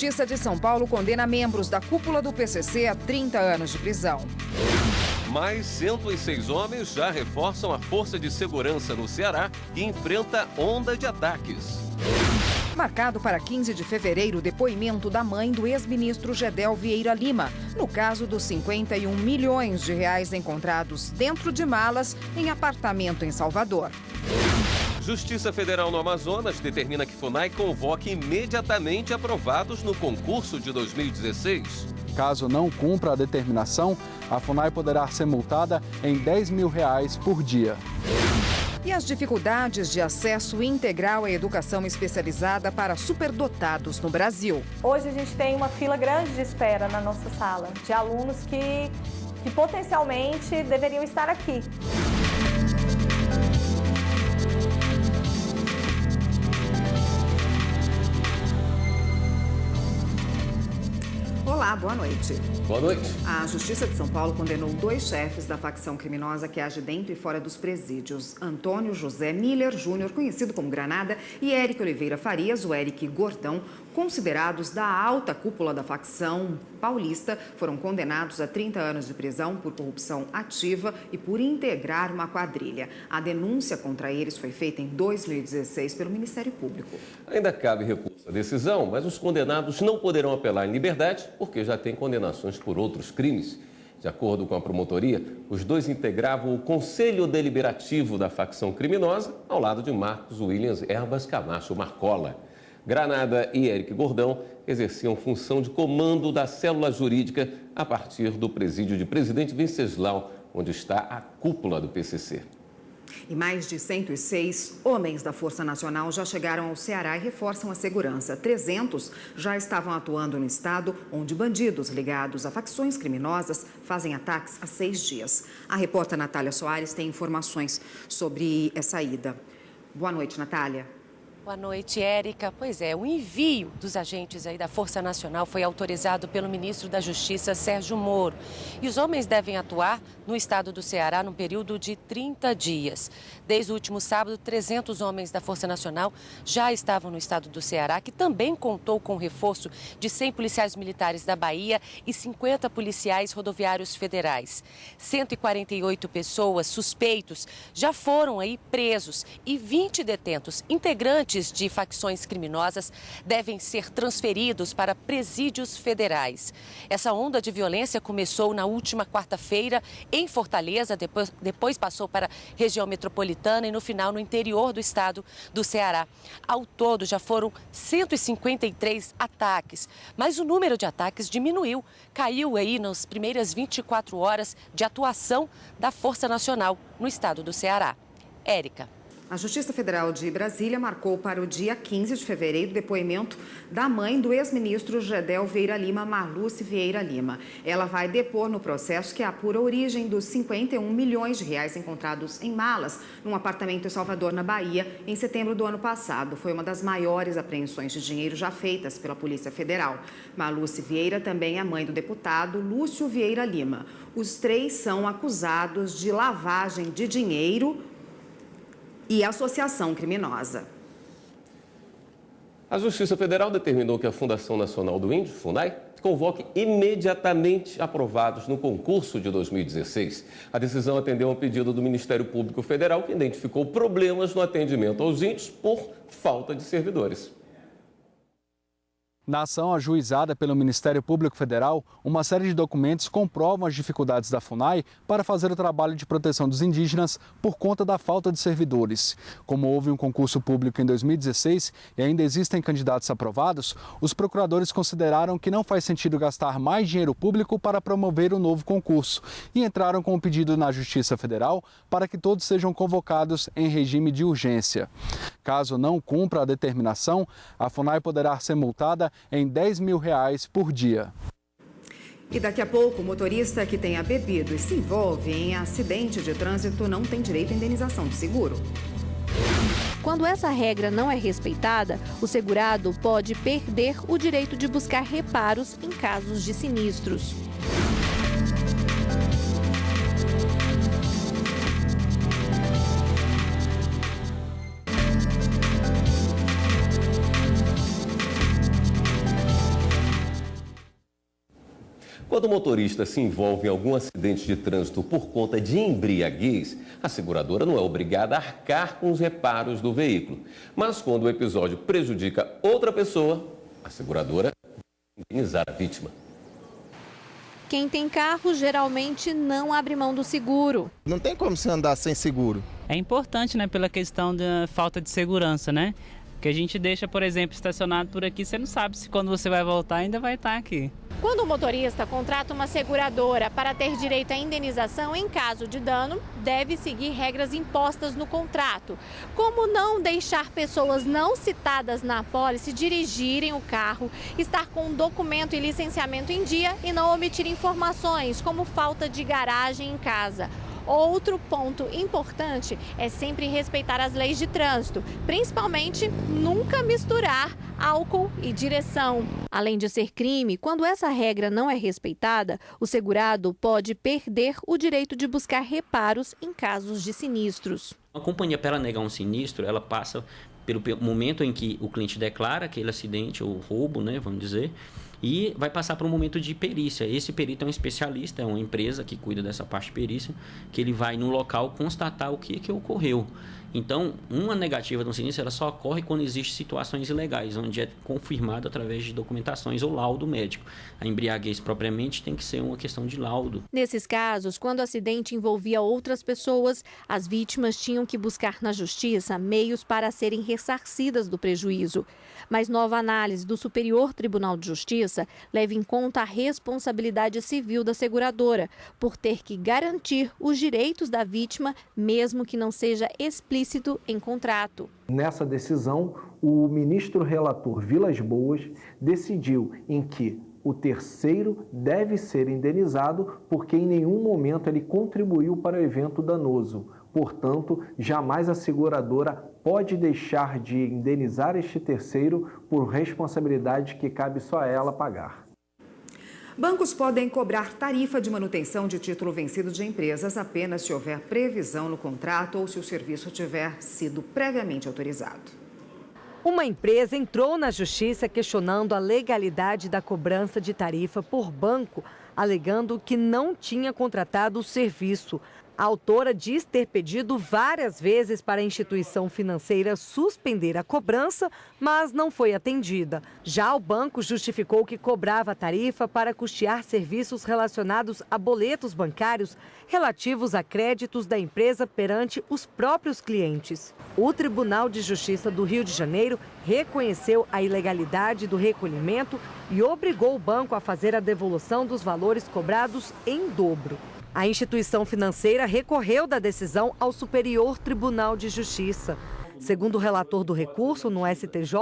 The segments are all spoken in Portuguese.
Justiça de São Paulo condena membros da cúpula do PCC a 30 anos de prisão. Mais 106 homens já reforçam a força de segurança no Ceará, que enfrenta onda de ataques. Marcado para 15 de fevereiro o depoimento da mãe do ex-ministro Gedel Vieira Lima, no caso dos 51 milhões de reais encontrados dentro de malas em apartamento em Salvador. Justiça Federal no Amazonas determina que FUNAI convoque imediatamente aprovados no concurso de 2016. Caso não cumpra a determinação, a FUNAI poderá ser multada em R$10 mil por dia. E as dificuldades de acesso integral à educação especializada para superdotados no Brasil. Hoje a gente tem uma fila grande de espera na nossa sala, de alunos que potencialmente deveriam estar aqui. Olá, boa noite. Boa noite. A Justiça de São Paulo condenou 2 chefes da facção criminosa que age dentro e fora dos presídios. Antônio José Miller Júnior, conhecido como Granada, e Érico Oliveira Farias, o Eric Gordão, considerados da alta cúpula da facção paulista, foram condenados a 30 anos de prisão por corrupção ativa e por integrar uma quadrilha. A denúncia contra eles foi feita em 2016 pelo Ministério Público. Ainda cabe recurso à decisão, mas os condenados não poderão apelar em liberdade porque já têm condenações por outros crimes. De acordo com a promotoria, os 2 integravam o Conselho Deliberativo da facção criminosa, ao lado de Marcos Williams Erbas Camacho Marcola. Granada e Eric Gordão exerciam função de comando da célula jurídica a partir do presídio de Presidente Venceslau, onde está a cúpula do PCC. E mais de 106 homens da Força Nacional já chegaram ao Ceará e reforçam a segurança. 300 já estavam atuando no estado, onde bandidos ligados a facções criminosas fazem ataques há 6 dias. A repórter Natália Soares tem informações sobre essa ida. Boa noite, Natália. Boa noite, Érica. Pois é, o envio dos agentes aí da Força Nacional foi autorizado pelo ministro da Justiça, Sérgio Moro. E os homens devem atuar no estado do Ceará num período de 30 dias. Desde o último sábado, 300 homens da Força Nacional já estavam no estado do Ceará, que também contou com o reforço de 100 policiais militares da Bahia e 50 policiais rodoviários federais. 148 pessoas, suspeitos, já foram aí presos e 20 detentos, integrantes de facções criminosas, devem ser transferidos para presídios federais. Essa onda de violência começou na última quarta-feira em Fortaleza, depois passou para a região metropolitana e no final no interior do estado do Ceará. Ao todo já foram 153 ataques, mas o número de ataques diminuiu, caiu aí nas primeiras 24 horas de atuação da Força Nacional no estado do Ceará. Érica. A Justiça Federal de Brasília marcou para o dia 15 de fevereiro o depoimento da mãe do ex-ministro Gedel Vieira Lima, Marluce Vieira Lima. Ela vai depor no processo que apura a origem dos 51 milhões de reais encontrados em malas num apartamento em Salvador, na Bahia, em setembro do ano passado. Foi uma das maiores apreensões de dinheiro já feitas pela Polícia Federal. Marluce Vieira também é a mãe do deputado Lúcio Vieira Lima. Os 3 são acusados de lavagem de dinheiro e associação criminosa. A Justiça Federal determinou que a Fundação Nacional do Índio, FUNAI, convoque imediatamente aprovados no concurso de 2016. A decisão atendeu a um pedido do Ministério Público Federal, que identificou problemas no atendimento aos índios por falta de servidores. Na ação ajuizada pelo Ministério Público Federal, uma série de documentos comprovam as dificuldades da FUNAI para fazer o trabalho de proteção dos indígenas por conta da falta de servidores. Como houve um concurso público em 2016 e ainda existem candidatos aprovados, os procuradores consideraram que não faz sentido gastar mais dinheiro público para promover um novo concurso e entraram com um pedido na Justiça Federal para que todos sejam convocados em regime de urgência. Caso não cumpra a determinação, a FUNAI poderá ser multada em R$10 mil por dia. E daqui a pouco, o motorista que tenha bebido e se envolve em acidente de trânsito não tem direito à indenização de seguro. Quando essa regra não é respeitada, o segurado pode perder o direito de buscar reparos em casos de sinistros. quando o motorista se envolve em algum acidente de trânsito por conta de embriaguez, a seguradora não é obrigada a arcar com os reparos do veículo. Mas quando o episódio prejudica outra pessoa, a seguradora vai indenizar a vítima. Quem tem carro geralmente não abre mão do seguro. Não tem como você andar sem seguro. É importante, né, pela questão da falta de segurança, né? Que a gente deixa, por exemplo, estacionado por aqui, você não sabe se quando você vai voltar ainda vai estar aqui. Quando o motorista contrata uma seguradora para ter direito à indenização em caso de dano, deve seguir regras impostas no contrato, como não deixar pessoas não citadas na apólice dirigirem o carro, estar com documento e licenciamento em dia e não omitir informações como falta de garagem em casa. Outro ponto importante é sempre respeitar as leis de trânsito, principalmente nunca misturar álcool e direção. Além de ser crime, quando essa regra não é respeitada, o segurado pode perder o direito de buscar reparos em casos de sinistros. A companhia, para ela negar um sinistro, ela passa pelo momento em que o cliente declara aquele acidente ou roubo, né, vamos dizer, e vai passar para um momento de perícia. Esse perito é um especialista, é uma empresa que cuida dessa parte de perícia, que ele vai no local constatar o que ocorreu. Então, uma negativa de um sinistro ela só ocorre quando existem situações ilegais, onde é confirmado através de documentações ou laudo médico. A embriaguez propriamente tem que ser uma questão de laudo. Nesses casos, quando o acidente envolvia outras pessoas, as vítimas tinham que buscar na justiça meios para serem ressarcidas do prejuízo. Mas nova análise do Superior Tribunal de Justiça leva em conta a responsabilidade civil da seguradora, por ter que garantir os direitos da vítima, mesmo que não seja explícito em contrato. Nessa decisão, o ministro relator Vilas Boas decidiu em que o terceiro deve ser indenizado porque em nenhum momento ele contribuiu para o evento danoso. Portanto, jamais a seguradora pode deixar de indenizar este terceiro por responsabilidade que cabe só a ela pagar. Bancos podem cobrar tarifa de manutenção de título vencido de empresas apenas se houver previsão no contrato ou se o serviço tiver sido previamente autorizado. Uma empresa entrou na justiça questionando a legalidade da cobrança de tarifa por banco, alegando que não tinha contratado o serviço. A autora diz ter pedido várias vezes para a instituição financeira suspender a cobrança, mas não foi atendida. Já o banco justificou que cobrava a tarifa para custear serviços relacionados a boletos bancários relativos a créditos da empresa perante os próprios clientes. O Tribunal de Justiça do Rio de Janeiro reconheceu a ilegalidade do recolhimento e obrigou o banco a fazer a devolução dos valores cobrados em dobro. A instituição financeira recorreu da decisão ao Superior Tribunal de Justiça. Segundo o relator do recurso no STJ,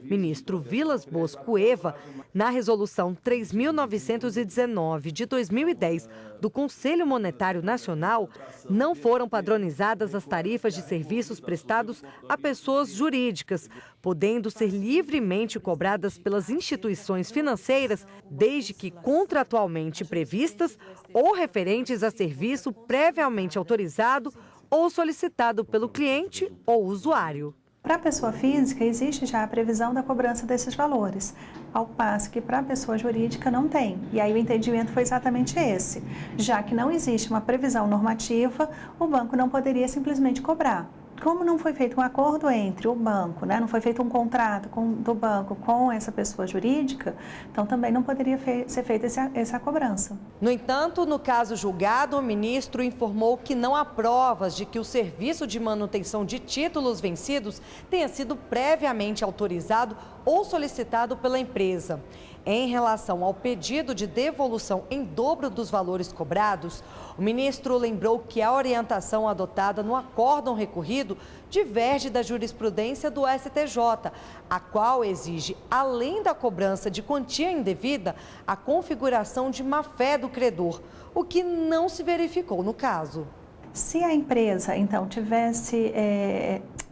ministro Vilas Boas Cueva, na resolução 3.919 de 2010 do Conselho Monetário Nacional, não foram padronizadas as tarifas de serviços prestados a pessoas jurídicas, podendo ser livremente cobradas pelas instituições financeiras, desde que contratualmente previstas ou referentes a serviço previamente autorizado ou solicitado pelo cliente ou usuário. Para a pessoa física, existe já a previsão da cobrança desses valores, ao passo que para a pessoa jurídica não tem. E aí o entendimento foi exatamente esse. Já que não existe uma previsão normativa, o banco não poderia simplesmente cobrar. Como não foi feito um acordo entre o banco, não foi feito um contrato do banco com essa pessoa jurídica, então também não poderia ser feita essa cobrança. No entanto, no caso julgado, o ministro informou que não há provas de que o serviço de manutenção de títulos vencidos tenha sido previamente autorizado ou solicitado pela empresa. Em relação ao pedido de devolução em dobro dos valores cobrados, o ministro lembrou que a orientação adotada no acórdão recorrido diverge da jurisprudência do STJ, a qual exige, além da cobrança de quantia indevida, a configuração de má-fé do credor, o que não se verificou no caso. Se a empresa, então, tivesse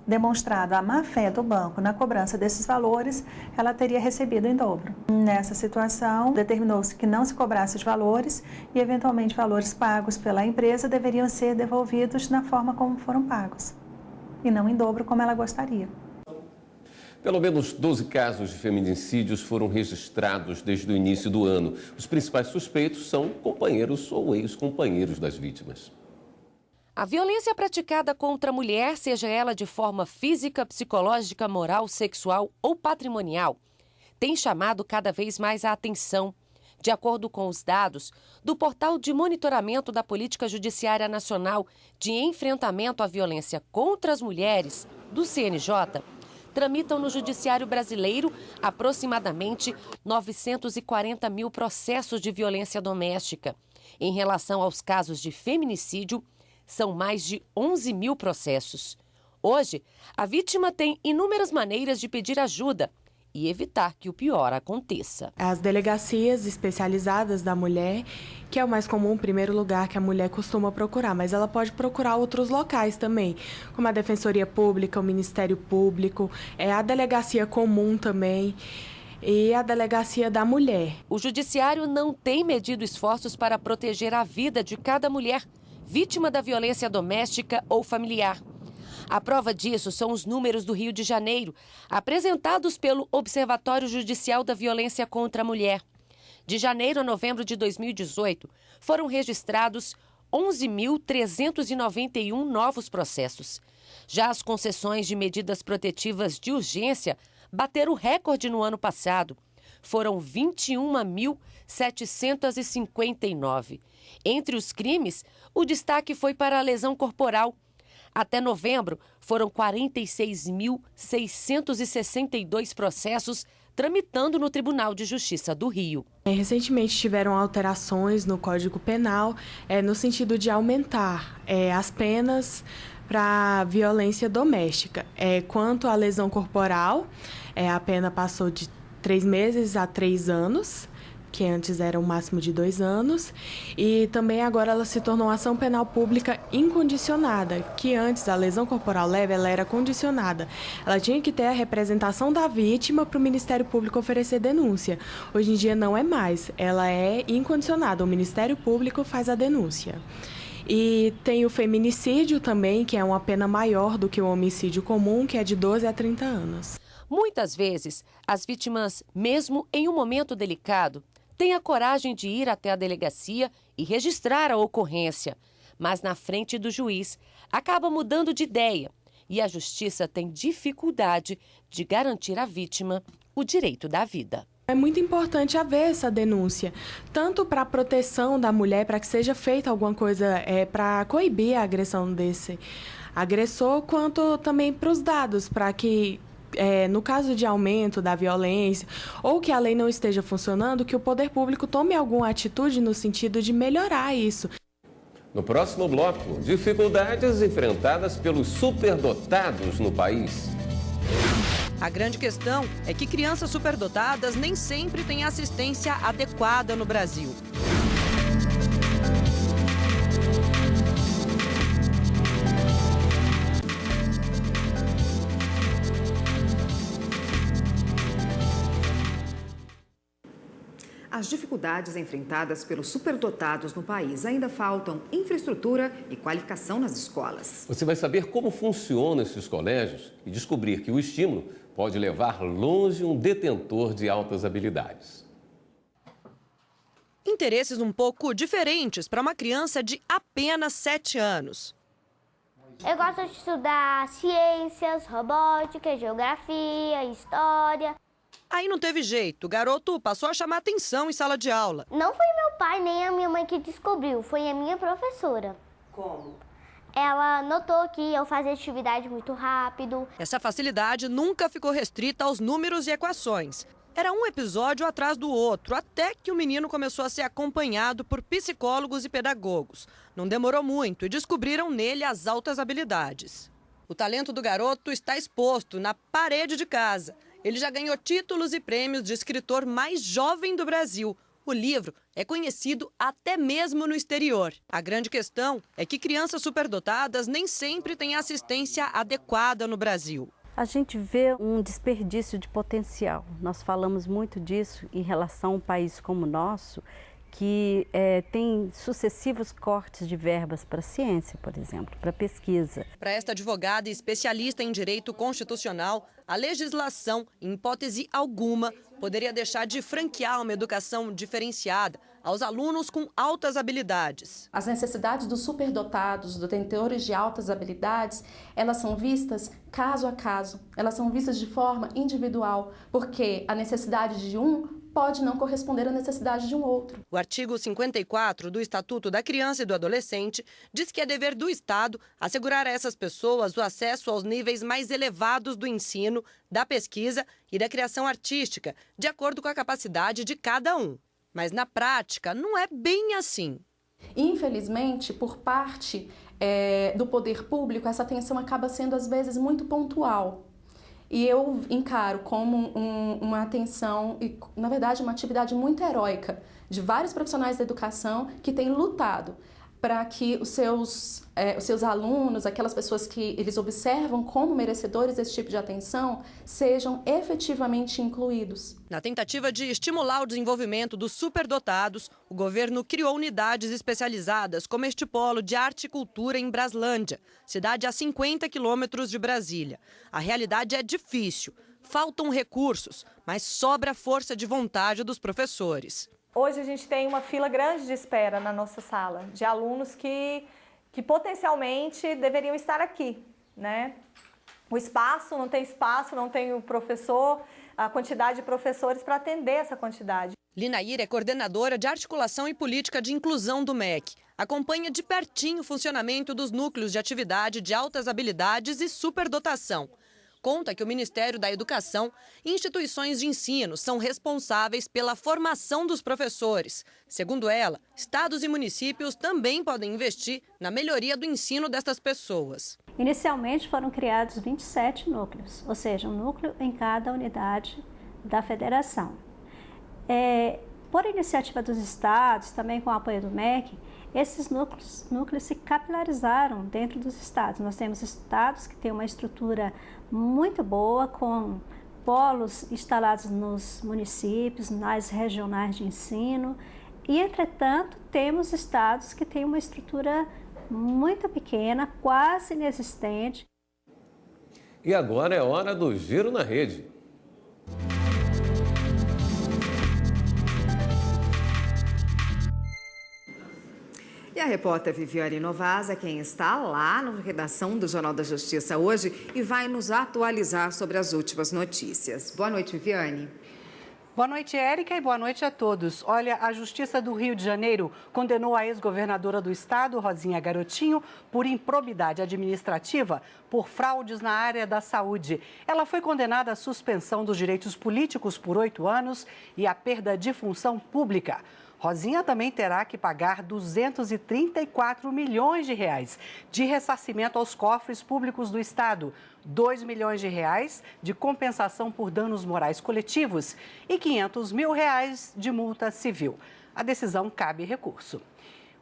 demonstrado a má-fé do banco na cobrança desses valores, ela teria recebido em dobro. Nessa situação, determinou-se que não se cobrasse os valores e, eventualmente, valores pagos pela empresa deveriam ser devolvidos na forma como foram pagos, e não em dobro como ela gostaria. Pelo menos 12 casos de feminicídios foram registrados desde o início do ano. Os principais suspeitos são companheiros ou ex-companheiros das vítimas. A violência praticada contra a mulher, seja ela de forma física, psicológica, moral, sexual ou patrimonial, tem chamado cada vez mais a atenção. De acordo com os dados do Portal de Monitoramento da Política Judiciária Nacional de Enfrentamento à Violência contra as Mulheres, do CNJ, tramitam no Judiciário Brasileiro aproximadamente 940 mil processos de violência doméstica. Em relação aos casos de feminicídio, são mais de 11 mil processos. Hoje, a vítima tem inúmeras maneiras de pedir ajuda e evitar que o pior aconteça. As delegacias especializadas da mulher, que é o mais comum, em primeiro lugar, que a mulher costuma procurar, mas ela pode procurar outros locais também, como a Defensoria Pública, o Ministério Público, a Delegacia Comum também e a Delegacia da Mulher. O Judiciário não tem medido esforços para proteger a vida de cada mulher vítima da violência doméstica ou familiar. A prova disso são os números do Rio de Janeiro, apresentados pelo Observatório Judicial da Violência contra a Mulher. De janeiro a novembro de 2018, foram registrados 11.391 novos processos. Já as concessões de medidas protetivas de urgência bateram o recorde no ano passado. Foram 21.759. Entre os crimes, o destaque foi para a lesão corporal. Até novembro, foram 46.662 processos tramitando no Tribunal de Justiça do Rio. Recentemente tiveram alterações no Código Penal no sentido de aumentar as penas para violência doméstica. Quanto à lesão corporal, a pena passou de 3 meses a 3 anos. Que antes era um máximo de 2 anos, e também agora ela se tornou ação penal pública incondicionada, que antes a lesão corporal leve ela era condicionada. Ela tinha que ter a representação da vítima para o Ministério Público oferecer denúncia. Hoje em dia não é mais, ela é incondicionada, o Ministério Público faz a denúncia. E tem o feminicídio também, que é uma pena maior do que o homicídio comum, que é de 12 a 30 anos. Muitas vezes, as vítimas, mesmo em um momento delicado, têm a coragem de ir até a delegacia e registrar a ocorrência, mas na frente do juiz acaba mudando de ideia e a justiça tem dificuldade de garantir à vítima o direito da vida. É muito importante haver essa denúncia, tanto para a proteção da mulher, para que seja feita alguma coisa para coibir a agressão desse agressor, quanto também para os dados, para que no caso de aumento da violência ou que a lei não esteja funcionando, que o poder público tome alguma atitude no sentido de melhorar isso. No próximo bloco, dificuldades enfrentadas pelos superdotados no país. A grande questão é que crianças superdotadas nem sempre têm assistência adequada no Brasil. As dificuldades enfrentadas pelos superdotados no país ainda faltam infraestrutura e qualificação nas escolas. Você vai saber como funcionam esses colégios e descobrir que o estímulo pode levar longe um detentor de altas habilidades. Interesses um pouco diferentes para uma criança de apenas 7 anos. Eu gosto de estudar ciências, robótica, geografia, história. Aí não teve jeito, o garoto passou a chamar atenção em sala de aula. Não foi meu pai nem a minha mãe que descobriu, foi a minha professora. Como? Ela notou que eu fazia atividade muito rápido. Essa facilidade nunca ficou restrita aos números e equações. Era um episódio atrás do outro, até que o menino começou a ser acompanhado por psicólogos e pedagogos. Não demorou muito e descobriram nele as altas habilidades. O talento do garoto está exposto na parede de casa. Ele já ganhou títulos e prêmios de escritor mais jovem do Brasil. O livro é conhecido até mesmo no exterior. A grande questão é que crianças superdotadas nem sempre têm assistência adequada no Brasil. A gente vê um desperdício de potencial. Nós falamos muito disso em relação a um país como o nosso, que tem sucessivos cortes de verbas para a ciência, por exemplo, para pesquisa. Para esta advogada e especialista em direito constitucional, a legislação, em hipótese alguma, poderia deixar de franquear uma educação diferenciada aos alunos com altas habilidades. As necessidades dos superdotados, dos detentores de altas habilidades, elas são vistas caso a caso, elas são vistas de forma individual, porque a necessidade de um pode não corresponder à necessidade de um outro. O artigo 54 do Estatuto da Criança e do Adolescente diz que é dever do Estado assegurar a essas pessoas o acesso aos níveis mais elevados do ensino, da pesquisa e da criação artística, de acordo com a capacidade de cada um. Mas na prática não é bem assim. Infelizmente, por parte do poder público, essa atenção acaba sendo às vezes muito pontual. E eu encaro como uma atenção e, na verdade, uma atividade muito heróica de vários profissionais da educação que têm lutado para que os seus alunos, aquelas pessoas que eles observam como merecedores desse tipo de atenção, sejam efetivamente incluídos. Na tentativa de estimular o desenvolvimento dos superdotados, o governo criou unidades especializadas, como este polo de arte e cultura em Braslândia, cidade a 50 quilômetros de Brasília. A realidade é difícil, faltam recursos, mas sobra força de vontade dos professores. Hoje a gente tem uma fila grande de espera na nossa sala, de alunos que potencialmente deveriam estar aqui, né? O espaço, não tem o professor, a quantidade de professores para atender essa quantidade. Linaíra é coordenadora de articulação e política de inclusão do MEC. Acompanha de pertinho o funcionamento dos núcleos de atividade de altas habilidades e superdotação. Conta que o Ministério da Educação e instituições de ensino são responsáveis pela formação dos professores. Segundo ela, estados e municípios também podem investir na melhoria do ensino destas pessoas. Inicialmente foram criados 27 núcleos, ou seja, um núcleo em cada unidade da federação. Por iniciativa dos estados, também com o apoio do MEC, esses núcleos se capilarizaram dentro dos estados. Nós temos estados que têm uma estrutura muito boa, com polos instalados nos municípios, nas regionais de ensino. E, entretanto, temos estados que têm uma estrutura muito pequena, quase inexistente. E agora é hora do Giro na Rede. E a repórter Viviane Novaz é quem está lá na redação do Jornal da Justiça hoje e vai nos atualizar sobre as últimas notícias. Boa noite, Viviane. Boa noite, Érica, e boa noite a todos. Olha, a Justiça do Rio de Janeiro condenou a ex-governadora do estado, Rosinha Garotinho, por improbidade administrativa por fraudes na área da saúde. Ela foi condenada à suspensão dos direitos políticos por 8 anos e à perda de função pública. Rosinha também terá que pagar 234 milhões de reais de ressarcimento aos cofres públicos do estado, 2 milhões de reais de compensação por danos morais coletivos e 500 mil reais de multa civil. A decisão cabe recurso.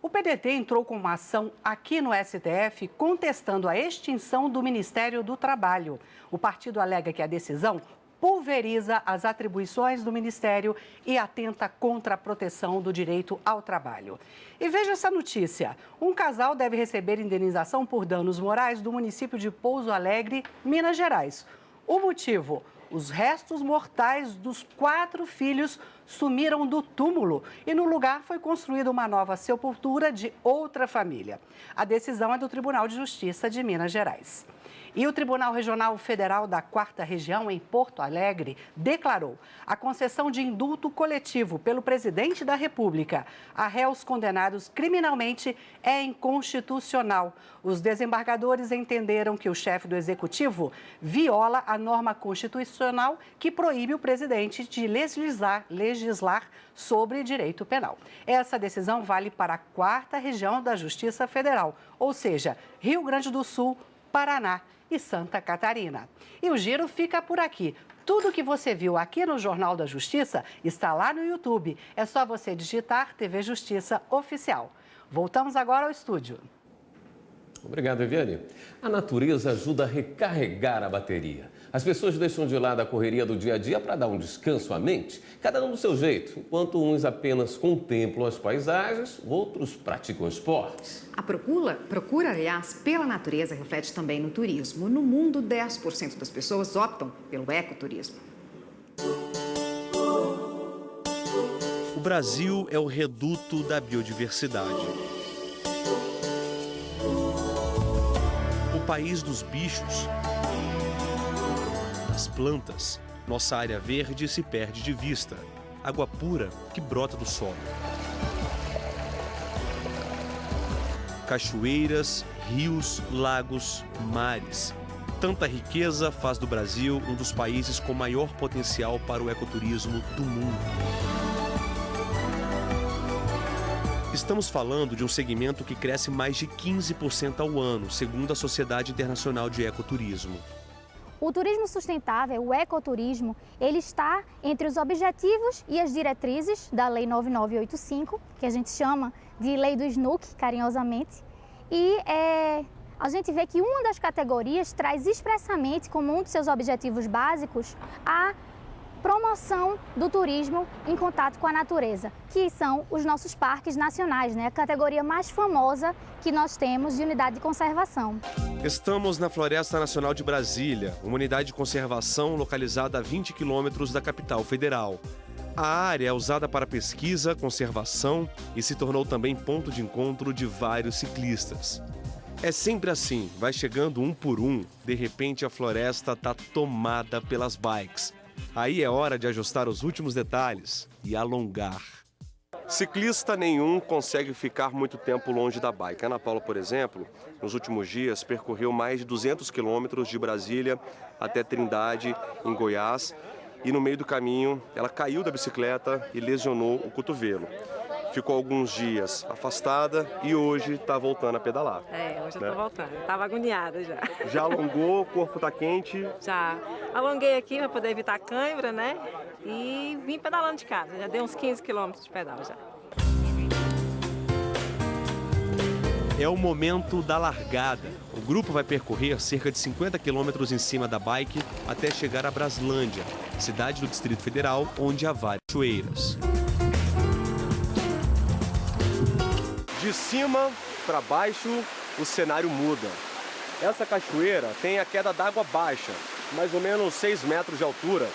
O PDT entrou com uma ação aqui no STF contestando a extinção do Ministério do Trabalho. O partido alega que a decisão pulveriza as atribuições do Ministério e atenta contra a proteção do direito ao trabalho. E veja essa notícia. Um casal deve receber indenização por danos morais do município de Pouso Alegre, Minas Gerais. O motivo? Os restos mortais dos 4 filhos sumiram do túmulo e no lugar foi construída uma nova sepultura de outra família. A decisão é do Tribunal de Justiça de Minas Gerais. E o Tribunal Regional Federal da 4ª Região, em Porto Alegre, declarou a concessão de indulto coletivo pelo presidente da República a réus condenados criminalmente é inconstitucional. Os desembargadores entenderam que o chefe do Executivo viola a norma constitucional que proíbe o presidente de legislar sobre direito penal. Essa decisão vale para a 4ª Região da Justiça Federal, ou seja, Rio Grande do Sul, Paraná e Santa Catarina. E o Giro fica por aqui. Tudo que você viu aqui no Jornal da Justiça está lá no YouTube. É só você digitar TV Justiça Oficial. Voltamos agora ao estúdio. Obrigado, Viviane. A natureza ajuda a recarregar a bateria. As pessoas deixam de lado a correria do dia a dia para dar um descanso à mente, cada um do seu jeito. Enquanto uns apenas contemplam as paisagens, outros praticam esportes. A procura, aliás, pela natureza reflete também no turismo. No mundo, 10% das pessoas optam pelo ecoturismo. O Brasil é o reduto da biodiversidade. O país dos bichos, das plantas. Nossa área verde se perde de vista. Água pura que brota do solo. Cachoeiras, rios, lagos, mares. Tanta riqueza faz do Brasil um dos países com maior potencial para o ecoturismo do mundo. Estamos falando de um segmento que cresce mais de 15% ao ano, segundo a Sociedade Internacional de Ecoturismo. O turismo sustentável, o ecoturismo, ele está entre os objetivos e as diretrizes da Lei 9985, que a gente chama de Lei do SNUC, carinhosamente. E a gente vê que uma das categorias traz expressamente como um dos seus objetivos básicos a promoção do turismo em contato com a natureza, que são os nossos parques nacionais, né? A categoria mais famosa que nós temos de unidade de conservação. Estamos na Floresta Nacional de Brasília, uma unidade de conservação localizada a 20 quilômetros da capital federal. A área é usada para pesquisa, conservação e se tornou também ponto de encontro de vários ciclistas. É sempre assim, vai chegando um por um, de repente a floresta está tomada pelas bikes. Aí é hora de ajustar os últimos detalhes e alongar. Ciclista nenhum consegue ficar muito tempo longe da bike. Ana Paula, por exemplo, nos últimos dias percorreu mais de 200 quilômetros de Brasília até Trindade, em Goiás. E no meio do caminho, ela caiu da bicicleta e lesionou o cotovelo. Ficou alguns dias afastada e hoje está voltando a pedalar. Hoje eu tô voltando. Estava agoniada já. Já alongou, o corpo tá quente? Já. Alonguei aqui para poder evitar cãibra, né? E vim pedalando de casa. Já dei uns 15 quilômetros de pedal já. É o momento da largada. O grupo vai percorrer cerca de 50 quilômetros em cima da bike até chegar a Braslândia, cidade do Distrito Federal, onde há várias cachoeiras. De cima para baixo, o cenário muda. Essa cachoeira tem a queda d'água baixa, mais ou menos 6 metros de altura.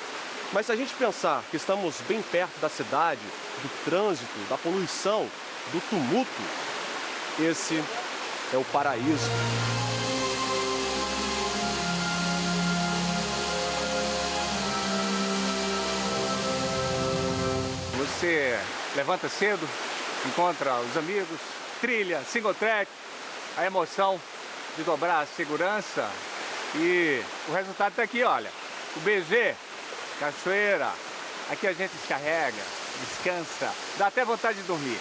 Mas se a gente pensar que estamos bem perto da cidade, do trânsito, da poluição, do tumulto, esse é o paraíso. Você levanta cedo, encontra os amigos, trilha, single track, a emoção de dobrar a segurança e o resultado está aqui, olha, o BG, cachoeira, aqui a gente descarrega, descansa, dá até vontade de dormir.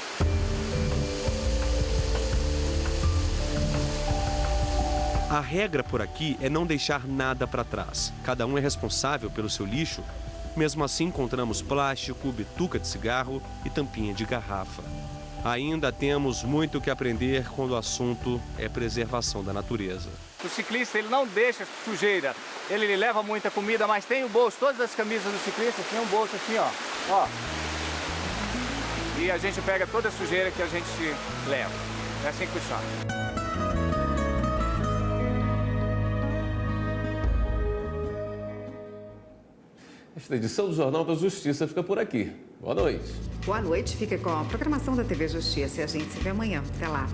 A regra por aqui é não deixar nada para trás. Cada um é responsável pelo seu lixo. Mesmo assim, encontramos plástico, bituca de cigarro e tampinha de garrafa. Ainda temos muito que aprender quando o assunto é preservação da natureza. O ciclista, ele não deixa sujeira, ele leva muita comida, mas tem o bolso, todas as camisas do ciclista tem um bolso assim, ó. E a gente pega toda a sujeira que a gente leva. É assim que funciona. Esta edição do Jornal da Justiça fica por aqui. Boa noite. Boa noite. Fica com a programação da TV Justiça e a gente se vê amanhã. Até lá.